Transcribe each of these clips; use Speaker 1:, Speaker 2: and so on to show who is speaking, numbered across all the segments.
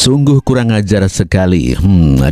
Speaker 1: Sungguh kurang ajar sekali.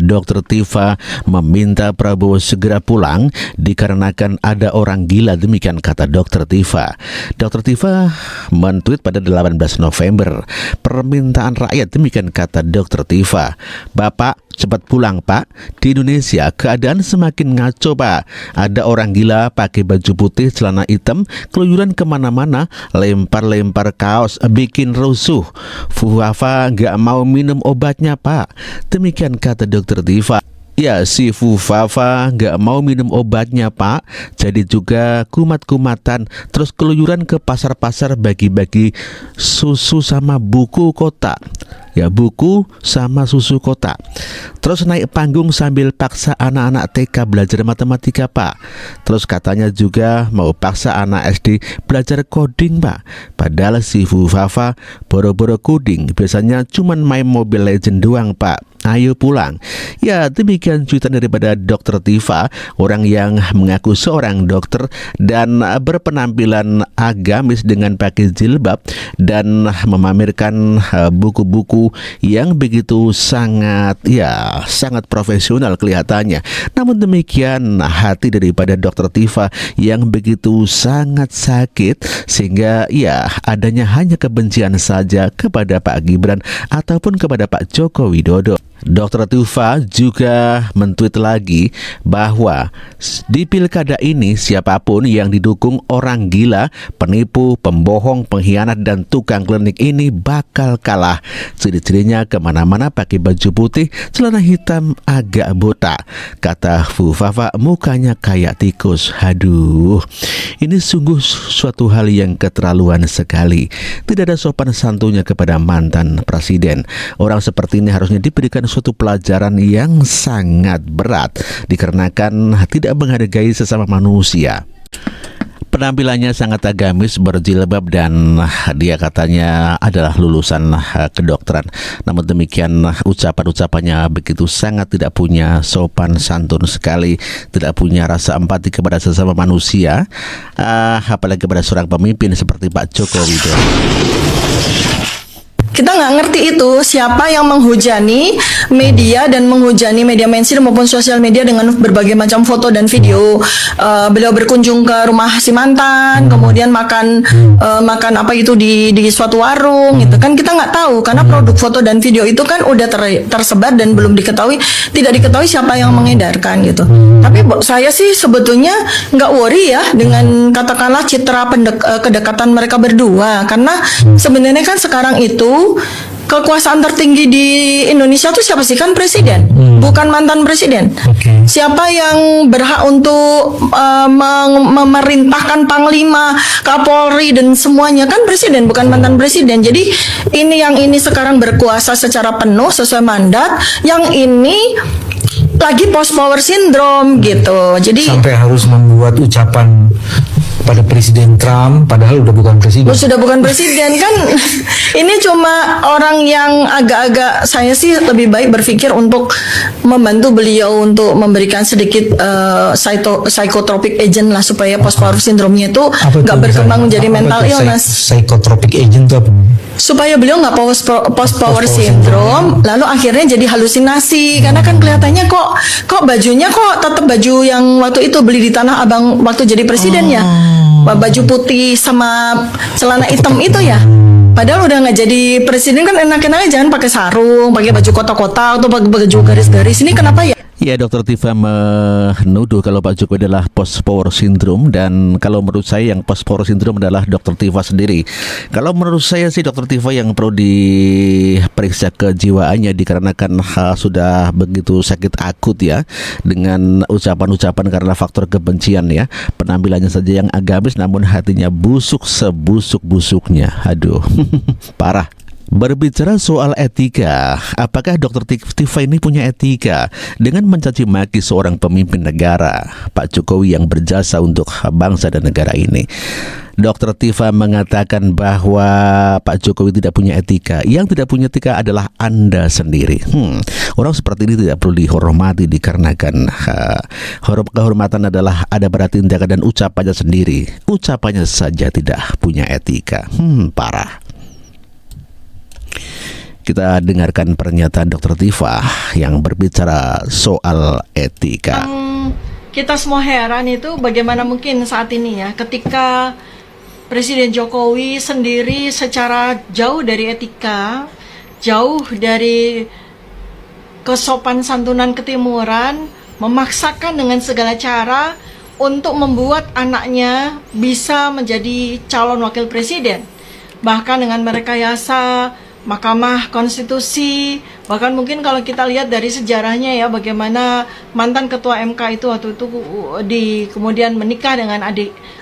Speaker 1: Dr. Tifa meminta Prabowo segera pulang dikarenakan ada orang gila, demikian kata Dr. Tifa. Dr. Tifa men-tweet pada 18 November, permintaan rakyat, demikian kata Dr. Tifa. Bapak cepat pulang Pak, di Indonesia keadaan semakin ngaco Pak. Ada orang gila pakai baju putih, celana hitam, keluyuran kemana-mana, lempar-lempar kaos, bikin rusuh. Fufafa gak mau minum obatnya Pak, demikian kata Dr. Tifa. Ya, si Fufafa gak mau minum obatnya Pak, jadi juga kumat-kumatan, terus keluyuran ke pasar-pasar bagi-bagi susu sama buku kotak. Ya, buku sama susu kotak. Terus naik panggung sambil paksa anak-anak TK belajar matematika Pak. Terus katanya juga mau paksa anak SD belajar coding Pak. Padahal si Fufafa boro-boro coding, biasanya cuman main Mobile Legend doang Pak. Ayo pulang. Ya, demikian cuitan daripada Dr. Tifa, orang yang mengaku seorang dokter dan berpenampilan agamis dengan pakai jilbab dan memamerkan buku-buku yang begitu sangat profesional kelihatannya. Namun demikian, hati daripada Dr. Tifa yang begitu sangat sakit sehingga adanya hanya kebencian saja kepada Pak Gibran ataupun kepada Pak Joko Widodo. Dr. Tifa juga men-tweet lagi bahwa di pilkada ini siapapun yang didukung orang gila, penipu, pembohong, pengkhianat, dan tukang klinik ini bakal kalah. Ciri-cirinya kemana-mana pakai baju putih, celana hitam agak botak. Kata Fufafa mukanya kayak tikus. Aduh, ini sungguh suatu hal yang keterlaluan sekali. Tidak ada sopan santunnya kepada mantan presiden. Orang seperti ini harusnya diberikan suatu pelajaran yang sangat berat dikarenakan tidak menghargai sesama manusia. Penampilannya sangat agamis, berjilbab, dan dia katanya adalah lulusan kedokteran. Namun demikian ucapan-ucapannya begitu sangat tidak punya sopan santun sekali, tidak punya rasa empati kepada sesama manusia, apalagi kepada seorang pemimpin seperti Pak Joko Widodo.
Speaker 2: Kita nggak ngerti itu siapa yang menghujani media dan menghujani media mainstream maupun sosial media dengan berbagai macam foto dan video. Beliau berkunjung ke rumah si mantan, kemudian makan apa itu di suatu warung, gitu kan, kita nggak tahu karena produk foto dan video itu kan udah tersebar dan belum tidak diketahui siapa yang mengedarkan gitu. Tapi saya sih sebetulnya nggak worry ya dengan katakanlah citra kedekatan mereka berdua, karena sebenarnya kan sekarang itu kekuasaan tertinggi di Indonesia tuh siapa sih? Kan presiden, bukan mantan presiden. Siapa yang berhak untuk memerintahkan panglima, Kapolri dan semuanya? Kan presiden, bukan mantan presiden. Jadi yang ini sekarang berkuasa secara penuh sesuai mandat, yang ini lagi post power syndrome gitu. Jadi
Speaker 3: sampai harus membuat ucapan pada Presiden Trump padahal udah bukan presiden.
Speaker 2: Sudah bukan presiden kan. Ini cuma orang yang agak-agak, saya sih lebih baik berpikir untuk membantu beliau untuk memberikan sedikit psychotropic agent lah supaya post power syndrome-nya itu nggak berkembang menjadi mental illness.
Speaker 3: Psychotropic agent itu apa?
Speaker 2: Supaya beliau nggak post power syndrome, lalu akhirnya jadi halusinasi. Karena kan kelihatannya kok bajunya kok tetap baju yang waktu itu beli di Tanah Abang waktu jadi presiden ya, baju putih sama celana hitam itu ya. Padahal udah nggak jadi presiden kan enak-enak aja, jangan pakai sarung, pakai baju kotak-kotak atau pakai baju garis-garis. Ini kenapa ya?
Speaker 1: Ya, Dr. Tifa menuduh kalau Pak Jokowi adalah post power syndrome, dan kalau menurut saya yang post power syndrome adalah Dr. Tifa sendiri. Kalau menurut saya sih Dr. Tifa yang perlu diperiksa kejiwaannya dikarenakan sudah begitu sakit akut ya dengan ucapan-ucapan karena faktor kebencian ya. Penampilannya saja yang agamis namun hatinya busuk sebusuk-busuknya. Aduh, parah. Berbicara soal etika, apakah Dr. Tifa ini punya etika dengan mencaci maki seorang pemimpin negara, Pak Jokowi yang berjasa untuk bangsa dan negara ini? Dr. Tifa mengatakan bahwa Pak Jokowi tidak punya etika. Yang tidak punya etika adalah Anda sendiri. Orang seperti ini tidak perlu dihormati dikarenakan kehormatan adalah ada pada tindakan dan ucapannya sendiri. Ucapannya saja tidak punya etika. Parah. Kita dengarkan pernyataan Dr. Tifa yang berbicara soal etika.
Speaker 2: Kita semua heran itu bagaimana mungkin saat ini ya, ketika Presiden Jokowi sendiri secara jauh dari etika, jauh dari kesopan santunan ketimuran, memaksakan dengan segala cara untuk membuat anaknya bisa menjadi calon wakil presiden. Bahkan dengan merekayasa Mahkamah Konstitusi, bahkan mungkin kalau kita lihat dari sejarahnya ya, bagaimana mantan ketua MK itu waktu itu kemudian menikah dengan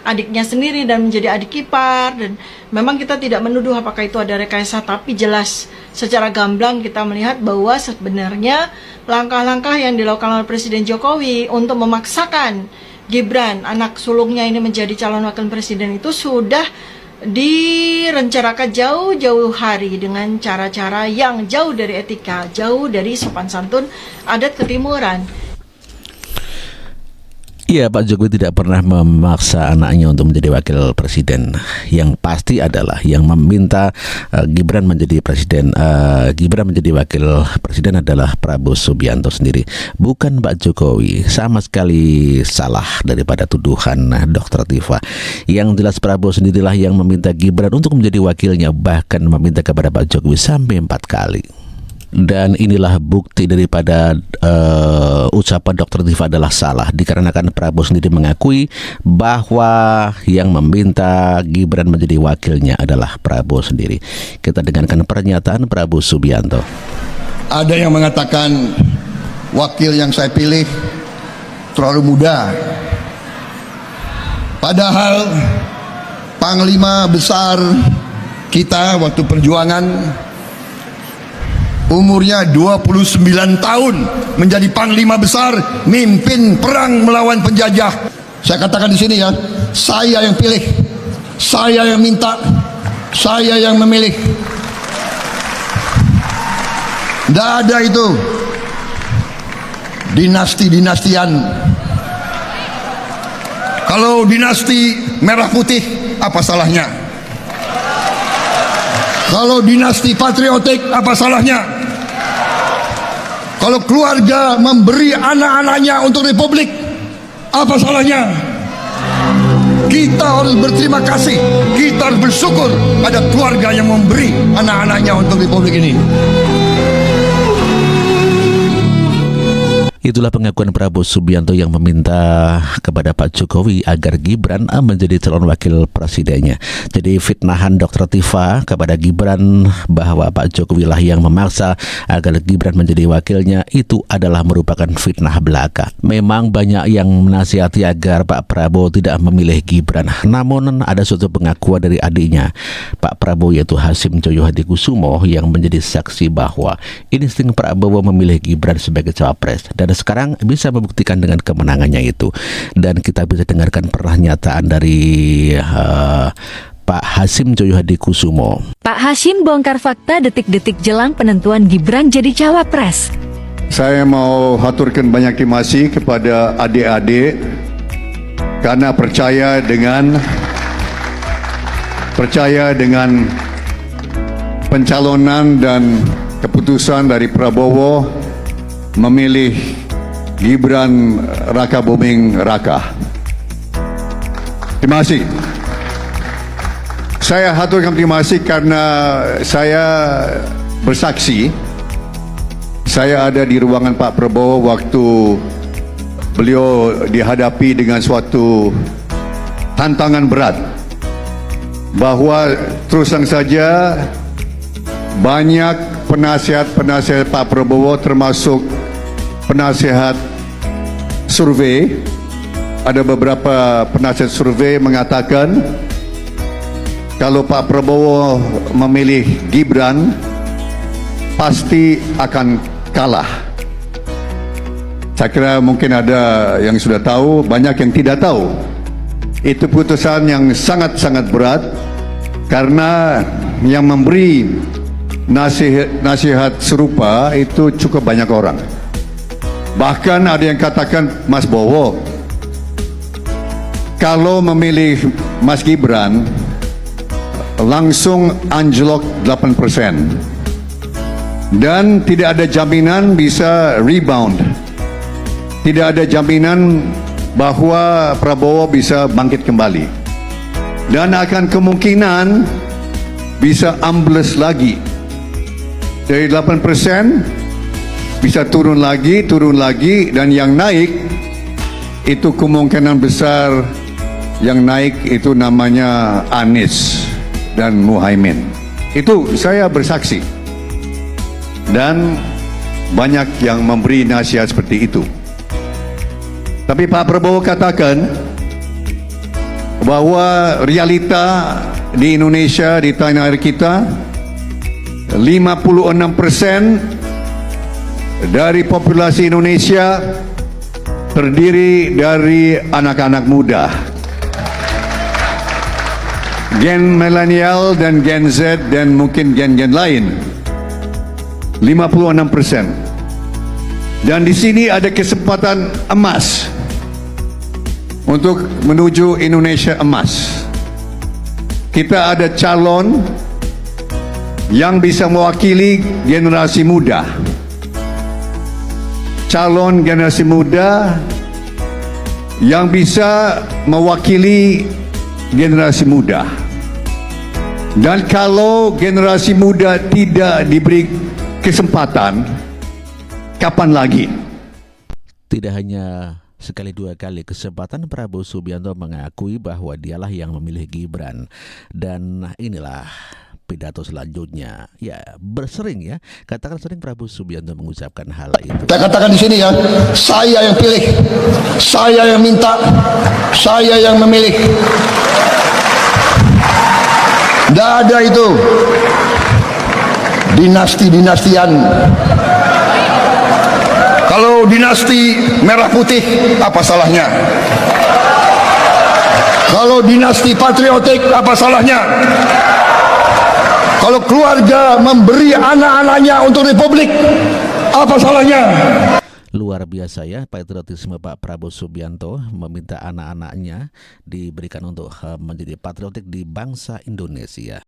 Speaker 2: adiknya sendiri dan menjadi adik ipar. Dan memang kita tidak menuduh apakah itu ada rekayasa, tapi jelas secara gamblang kita melihat bahwa sebenarnya langkah-langkah yang dilakukan oleh Presiden Jokowi untuk memaksakan Gibran, anak sulungnya ini menjadi calon wakil presiden itu sudah direncanakan jauh-jauh hari dengan cara-cara yang jauh dari etika, jauh dari sopan santun adat ketimuran.
Speaker 1: Iya, Pak Jokowi tidak pernah memaksa anaknya untuk menjadi wakil presiden. Yang pasti adalah yang meminta Gibran menjadi presiden, Gibran menjadi wakil presiden adalah Prabowo Subianto sendiri, bukan Pak Jokowi. Sama sekali salah daripada tuduhan Dr. Tifa. Yang jelas Prabowo sendirilah yang meminta Gibran untuk menjadi wakilnya, bahkan meminta kepada Pak Jokowi sampai 4 kali. Dan inilah bukti daripada ucapan Dr. Tifa adalah salah, dikarenakan Prabowo sendiri mengakui bahwa yang meminta Gibran menjadi wakilnya adalah Prabowo sendiri. Kita dengarkan pernyataan Prabowo Subianto.
Speaker 4: Ada yang mengatakan wakil yang saya pilih terlalu muda, padahal Panglima besar kita waktu perjuangan umurnya 29 tahun menjadi Panglima besar, mimpin perang melawan penjajah. Saya katakan di sini ya, saya yang pilih, saya yang minta, saya yang memilih. Tidak ada itu dinasti-dinastian. Kalau dinasti merah putih, apa salahnya? Kalau dinasti patriotik, apa salahnya? Kalau keluarga memberi anak-anaknya untuk republik, apa salahnya? Kita harus berterima kasih, kita harus bersyukur ada keluarga yang memberi anak-anaknya untuk republik ini.
Speaker 1: Itulah pengakuan Prabowo Subianto yang meminta kepada Pak Jokowi agar Gibran menjadi calon wakil presidennya. Jadi fitnahan Dr. Tifa kepada Gibran bahwa Pak Jokowi lah yang memaksa agar Gibran menjadi wakilnya, itu adalah merupakan fitnah belaka. Memang banyak yang menasihati agar Pak Prabowo tidak memilih Gibran. Namun ada suatu pengakuan dari adiknya Pak Prabowo, yaitu Hasyim Joyo Hadikusumo, yang menjadi saksi bahwa insting Prabowo memilih Gibran sebagai cawapres, dan sekarang bisa membuktikan dengan kemenangannya itu. Dan kita bisa dengarkan pernyataan dari Pak Hasyim Joyo Hadikusumo.
Speaker 5: Pak Hasyim bongkar fakta detik-detik jelang penentuan Gibran jadi cawapres.
Speaker 6: Saya mau haturkan banyak terima kasih kepada adik-adik karena percaya dengan pencalonan dan keputusan dari Prabowo memilih Gibran Rakabuming Raka. Terima kasih. Saya haturkan terima kasih karena saya bersaksi. Saya ada di ruangan Pak Prabowo waktu beliau dihadapi dengan suatu tantangan berat, bahwa terus terang saja banyak penasihat-penasihat Pak Prabowo, termasuk penasihat survei, ada beberapa penasihat survei mengatakan kalau Pak Prabowo memilih Gibran pasti akan kalah. Saya kira mungkin ada yang sudah tahu, banyak yang tidak tahu. Itu putusan yang sangat-sangat berat, karena yang memberi nasihat serupa itu cukup banyak orang. Bahkan ada yang katakan, Mas Bowo, kalau memilih Mas Gibran langsung anjlok 8%. dan tidak ada jaminan bisa rebound. Tidak ada jaminan bahwa Prabowo bisa bangkit kembali, dan akan kemungkinan bisa ambles lagi dari 8% bisa turun lagi, dan yang naik itu kemungkinan besar yang naik itu namanya Anies dan Muhaimin. Itu saya bersaksi, dan banyak yang memberi nasihat seperti itu. Tapi Pak Prabowo katakan bahwa realita di Indonesia, di tanah air kita, 56% dari populasi Indonesia terdiri dari anak-anak muda, gen milenial dan gen Z dan mungkin gen-gen lain. 56%. Dan di sini ada kesempatan emas untuk menuju Indonesia emas. Kita ada calon yang bisa mewakili generasi muda. Calon generasi muda yang bisa mewakili generasi muda. Dan kalau generasi muda tidak diberi kesempatan, kapan lagi?
Speaker 1: Tidak hanya sekali dua kali kesempatan, Prabowo Subianto mengakui bahwa dialah yang memilih Gibran. Dan inilah pidato selanjutnya. Ya, bersering ya. Katakan sering Prabowo Subianto mengucapkan hal itu.
Speaker 4: Saya katakan di sini ya, saya yang pilih, saya yang minta, saya yang memilih. Tidak ada itu dinasti-dinastian. Kalau dinasti merah putih, apa salahnya? Kalau dinasti patriotik, apa salahnya? Kalau keluarga memberi anak-anaknya untuk republik, apa salahnya?
Speaker 1: Luar biasa ya patriotisme Pak Prabowo Subianto, meminta anak-anaknya diberikan untuk menjadi patriotik di bangsa Indonesia.